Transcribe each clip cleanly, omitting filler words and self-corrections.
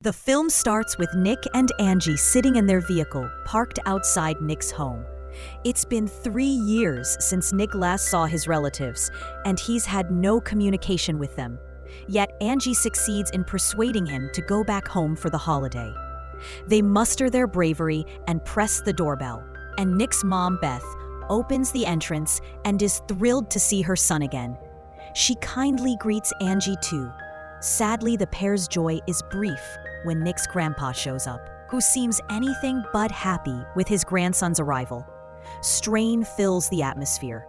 The film starts with Nick and Angie sitting in their vehicle, parked outside Nick's home. It's been 3 years since Nick last saw his relatives, and he's had no communication with them. Yet Angie succeeds in persuading him to go back home for the holiday. They muster their bravery and press the doorbell, and Nick's mom, Beth, opens the entrance and is thrilled to see her son again. She kindly greets Angie too. Sadly, the pair's joy is brief when Nick's grandpa shows up, who seems anything but happy with his grandson's arrival. Strain fills the atmosphere.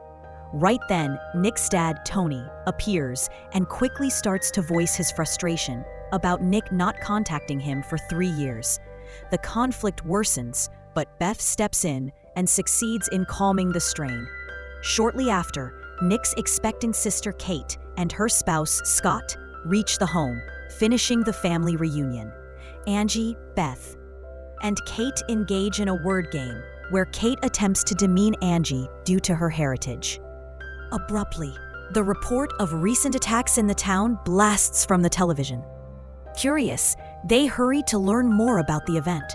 Right then, Nick's dad, Tony, appears and quickly starts to voice his frustration about Nick not contacting him for 3 years. The conflict worsens, but Beth steps in and succeeds in calming the strain. Shortly after, Nick's expectant sister, Kate, and her spouse, Scott, reach the home, finishing the family reunion. Angie, Beth, and Kate engage in a word game where Kate attempts to demean Angie due to her heritage. Abruptly, the report of recent attacks in the town blasts from the television. Curious, they hurry to learn more about the event.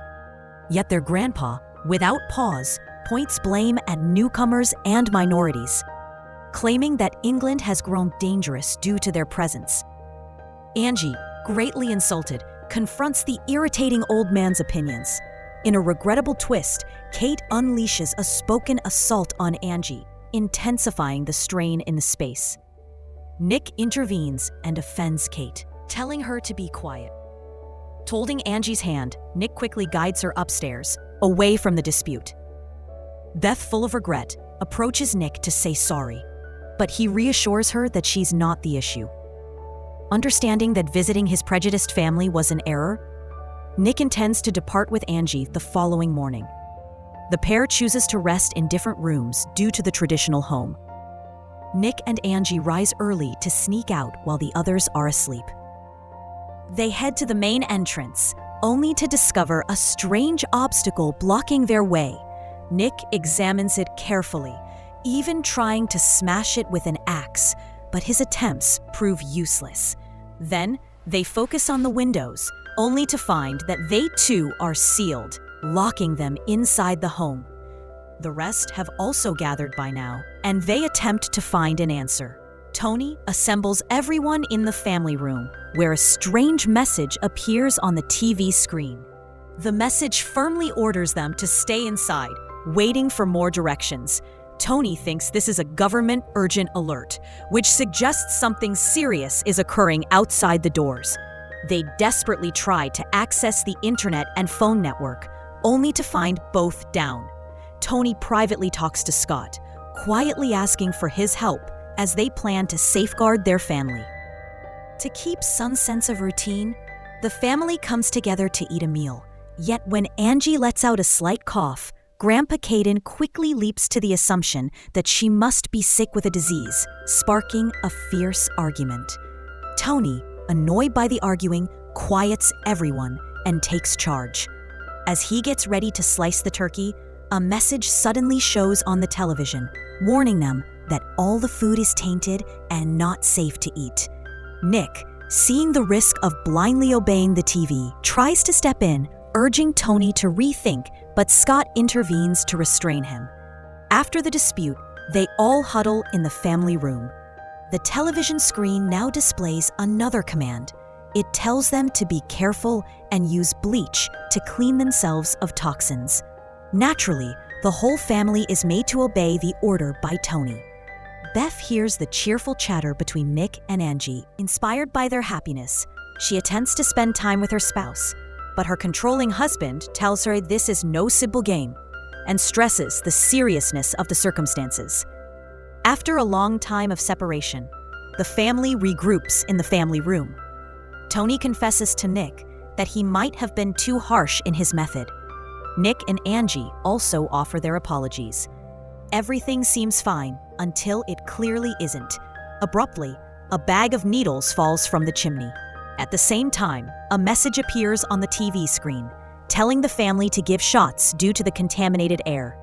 Yet their grandpa, without pause, points blame at newcomers and minorities, claiming that England has grown dangerous due to their presence. Angie, greatly insulted, confronts the irritating old man's opinions. In a regrettable twist, Kate unleashes a spoken assault on Angie, intensifying the strain in the space. Nick intervenes and offends Kate, telling her to be quiet. Holding Angie's hand, Nick quickly guides her upstairs, away from the dispute. Beth, full of regret, approaches Nick to say sorry, but he reassures her that she's not the issue. Understanding that visiting his prejudiced family was an error, Nick intends to depart with Angie the following morning. The pair chooses to rest in different rooms due to the traditional home. Nick and Angie rise early to sneak out while the others are asleep. They head to the main entrance, only to discover a strange obstacle blocking their way. Nick examines it carefully, even trying to smash it with an axe, but his attempts prove useless. Then, they focus on the windows, only to find that they too are sealed, locking them inside the home. The rest have also gathered by now, and they attempt to find an answer. Tony assembles everyone in the family room, where a strange message appears on the TV screen. The message firmly orders them to stay inside, waiting for more directions. Tony thinks this is a government urgent alert, which suggests something serious is occurring outside the doors. They desperately try to access the internet and phone network, only to find both down. Tony privately talks to Scott, quietly asking for his help as they plan to safeguard their family. To keep some sense of routine, the family comes together to eat a meal. Yet when Angie lets out a slight cough, Grandpa Caden quickly leaps to the assumption that she must be sick with a disease, sparking a fierce argument. Tony, annoyed by the arguing, quiets everyone and takes charge. As he gets ready to slice the turkey, a message suddenly shows on the television, warning them that all the food is tainted and not safe to eat. Nick, seeing the risk of blindly obeying the TV, tries to step in, urging Tony to rethink, but Scott intervenes to restrain him. After the dispute, they all huddle in the family room. The television screen now displays another command. It tells them to be careful and use bleach to clean themselves of toxins. Naturally, the whole family is made to obey the order by Tony. Beth hears the cheerful chatter between Nick and Angie. Inspired by their happiness, she attempts to spend time with her spouse, but her controlling husband tells her this is no simple game and stresses the seriousness of the circumstances. After a long time of separation, the family regroups in the family room. Tony confesses to Nick that he might have been too harsh in his method. Nick and Angie also offer their apologies. Everything seems fine until it clearly isn't. Abruptly, a bag of needles falls from the chimney. At the same time, a message appears on the TV screen, telling the family to give shots due to the contaminated air.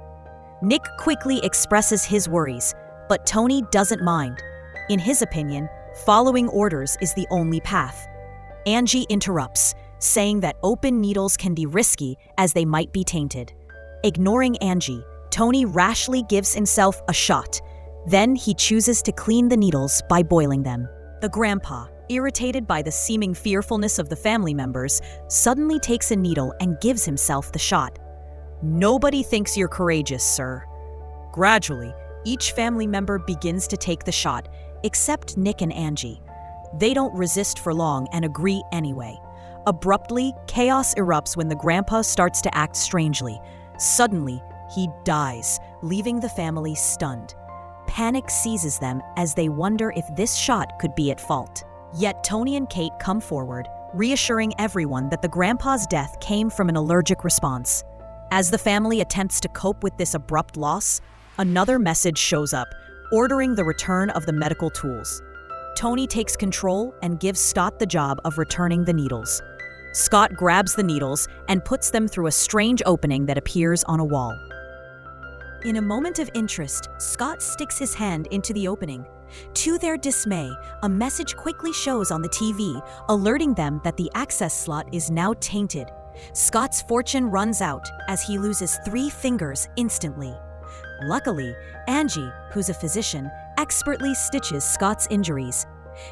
Nick quickly expresses his worries, but Tony doesn't mind. In his opinion, following orders is the only path. Angie interrupts, saying that open needles can be risky as they might be tainted. Ignoring Angie, Tony rashly gives himself a shot. Then he chooses to clean the needles by boiling them. The grandpa, irritated by the seeming fearfulness of the family members, suddenly takes a needle and gives himself the shot. "Nobody thinks you're courageous, sir." Gradually, each family member begins to take the shot, except Nick and Angie. They don't resist for long and agree anyway. Abruptly, chaos erupts when the grandpa starts to act strangely. Suddenly, he dies, leaving the family stunned. Panic seizes them as they wonder if this shot could be at fault. Yet Tony and Kate come forward, reassuring everyone that the grandpa's death came from an allergic response. As the family attempts to cope with this abrupt loss, another message shows up, ordering the return of the medical tools. Tony takes control and gives Scott the job of returning the needles. Scott grabs the needles and puts them through a strange opening that appears on a wall. In a moment of interest, Scott sticks his hand into the opening. To their dismay, a message quickly shows on the TV, alerting them that the access slot is now tainted. Scott's fortune runs out as he loses 3 fingers instantly. Luckily, Angie, who's a physician, expertly stitches Scott's injuries.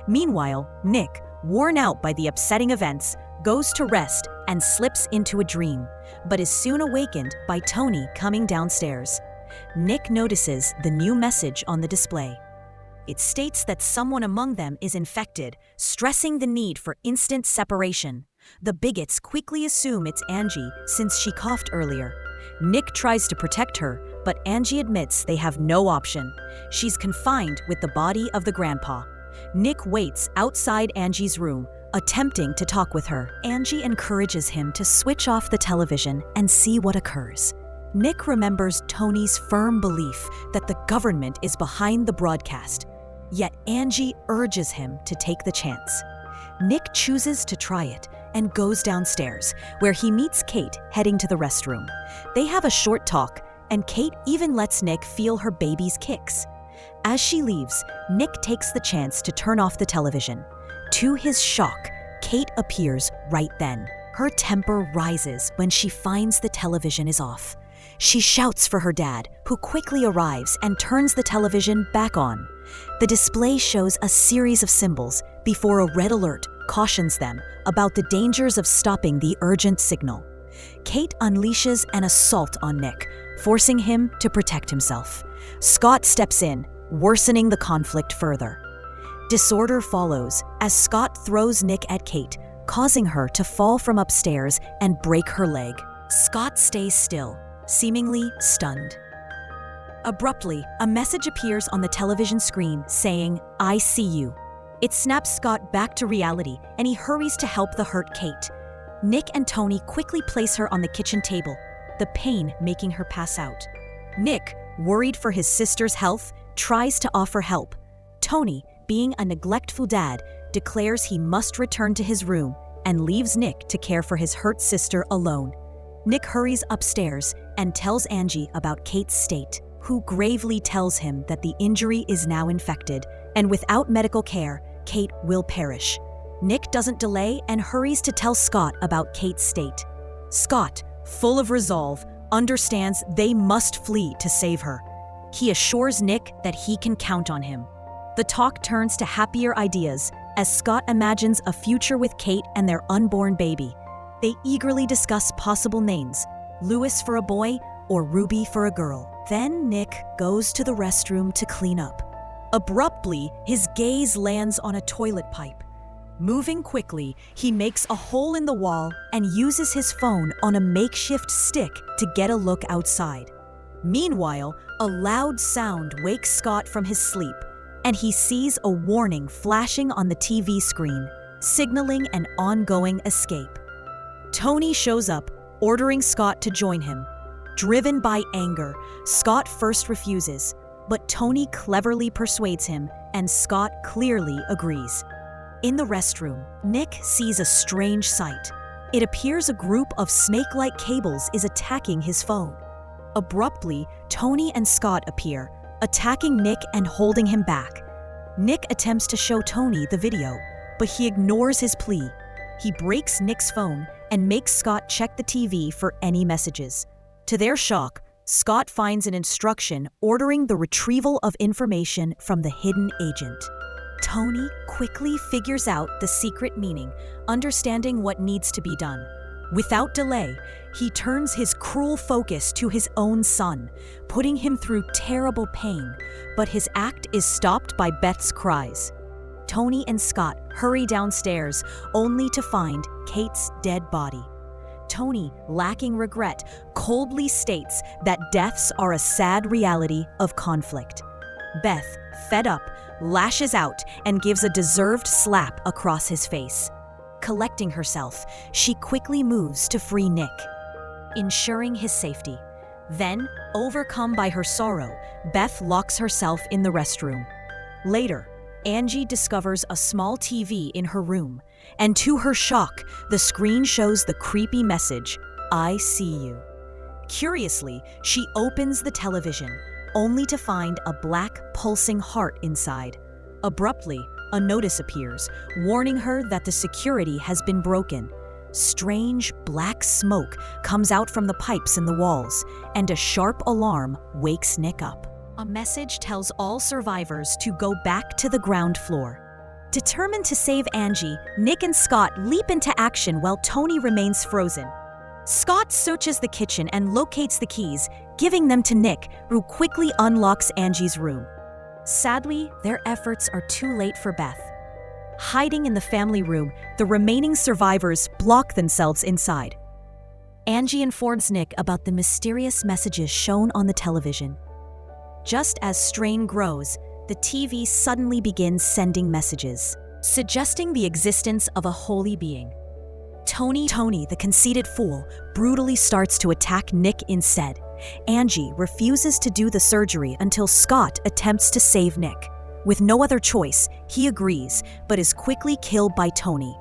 Meanwhile, Nick, worn out by the upsetting events, goes to rest and slips into a dream, but is soon awakened by Tony coming downstairs. Nick notices the new message on the display. It states that someone among them is infected, stressing the need for instant separation. The bigots quickly assume it's Angie since she coughed earlier. Nick tries to protect her, but Angie admits they have no option. She's confined with the body of the grandpa. Nick waits outside Angie's room, attempting to talk with her. Angie encourages him to switch off the television and see what occurs. Nick remembers Tony's firm belief that the government is behind the broadcast, yet Angie urges him to take the chance. Nick chooses to try it and goes downstairs, where he meets Kate heading to the restroom. They have a short talk, and Kate even lets Nick feel her baby's kicks. As she leaves, Nick takes the chance to turn off the television. To his shock, Kate appears right then. Her temper rises when she finds the television is off. She shouts for her dad, who quickly arrives and turns the television back on. The display shows a series of symbols before a red alert cautions them about the dangers of stopping the urgent signal. Kate unleashes an assault on Nick, forcing him to protect himself. Scott steps in, worsening the conflict further. Disorder follows as Scott throws Nick at Kate, causing her to fall from upstairs and break her leg. Scott stays still, seemingly stunned. Abruptly, a message appears on the television screen saying, "I see you." It snaps Scott back to reality, and he hurries to help the hurt Kate. Nick and Tony quickly place her on the kitchen table, the pain making her pass out. Nick, worried for his sister's health, tries to offer help. Tony, being a neglectful dad, declares he must return to his room and leaves Nick to care for his hurt sister alone. Nick hurries upstairs and tells Angie about Kate's state, who gravely tells him that the injury is now infected, and without medical care, Kate will perish. Nick doesn't delay and hurries to tell Scott about Kate's state. Scott, full of resolve, understands they must flee to save her. He assures Nick that he can count on him. The talk turns to happier ideas as Scott imagines a future with Kate and their unborn baby. They eagerly discuss possible names, Louis for a boy or Ruby for a girl. Then Nick goes to the restroom to clean up. Abruptly, his gaze lands on a toilet pipe. Moving quickly, he makes a hole in the wall and uses his phone on a makeshift stick to get a look outside. Meanwhile, a loud sound wakes Scott from his sleep, and he sees a warning flashing on the TV screen, signaling an ongoing escape. Tony shows up, ordering Scott to join him. Driven by anger, Scott first refuses, but Tony cleverly persuades him, and Scott clearly agrees. In the restroom, Nick sees a strange sight. It appears a group of snake-like cables is attacking his phone. Abruptly, Tony and Scott appear, attacking Nick and holding him back. Nick attempts to show Tony the video, but he ignores his plea. He breaks Nick's phone and makes Scott check the TV for any messages. To their shock, Scott finds an instruction ordering the retrieval of information from the hidden agent. Tony quickly figures out the secret meaning, understanding what needs to be done. Without delay, he turns his cruel focus to his own son, putting him through terrible pain, but his act is stopped by Beth's cries. Tony and Scott hurry downstairs, only to find Kate's dead body. Tony, lacking regret, coldly states that deaths are a sad reality of conflict. Beth, fed up, lashes out and gives a deserved slap across his face. Collecting herself, she quickly moves to free Nick, ensuring his safety. Then, overcome by her sorrow, Beth locks herself in the restroom. Later, Angie discovers a small TV in her room, and to her shock, the screen shows the creepy message, "I see you." Curiously, she opens the television, only to find a black, pulsing heart inside. Abruptly, a notice appears, warning her that the security has been broken. Strange, black smoke comes out from the pipes in the walls, and a sharp alarm wakes Nick up. A message tells all survivors to go back to the ground floor. Determined to save Angie, Nick and Scott leap into action while Tony remains frozen. Scott searches the kitchen and locates the keys, giving them to Nick, who quickly unlocks Angie's room. Sadly, their efforts are too late for Beth. Hiding in the family room, the remaining survivors block themselves inside. Angie informs Nick about the mysterious messages shown on the television. Just as strain grows, the TV suddenly begins sending messages, suggesting the existence of a holy being. Tony, the conceited fool, brutally starts to attack Nick instead. Angie refuses to do the surgery until Scott attempts to save Nick. With no other choice, he agrees, but is quickly killed by Tony.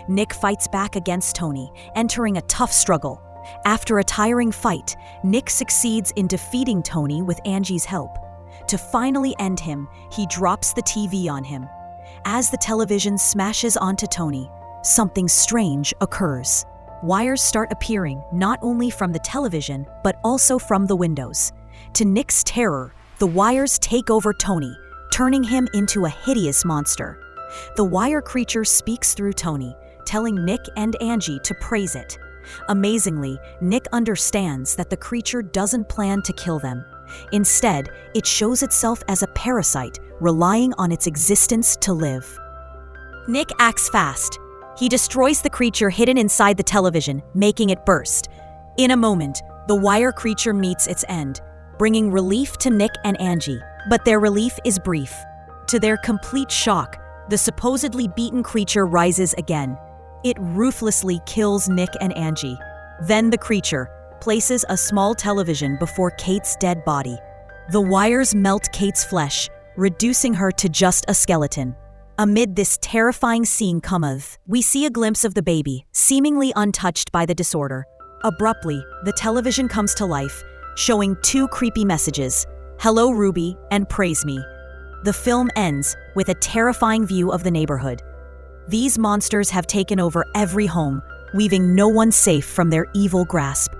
Nick fights back against Tony, entering a tough struggle. After a tiring fight, Nick succeeds in defeating Tony with Angie's help. To finally end him, he drops the TV on him. As the television smashes onto Tony, something strange occurs. Wires start appearing not only from the television, but also from the windows. To Nick's terror, the wires take over Tony, turning him into a hideous monster. The wire creature speaks through Tony, telling Nick and Angie to praise it. Amazingly, Nick understands that the creature doesn't plan to kill them. Instead, it shows itself as a parasite, relying on its existence to live. Nick acts fast. He destroys the creature hidden inside the television, making it burst. In a moment, the wire creature meets its end, bringing relief to Nick and Angie. But their relief is brief. To their complete shock, the supposedly beaten creature rises again. It ruthlessly kills Nick and Angie. Then the creature places a small television before Kate's dead body. The wires melt Kate's flesh, reducing her to just a skeleton. Amid this terrifying scene we see a glimpse of the baby, seemingly untouched by the disorder. Abruptly, the television comes to life, showing two creepy messages, "Hello, Ruby," and "Praise me." The film ends with a terrifying view of the neighborhood. These monsters have taken over every home, leaving no one safe from their evil grasp.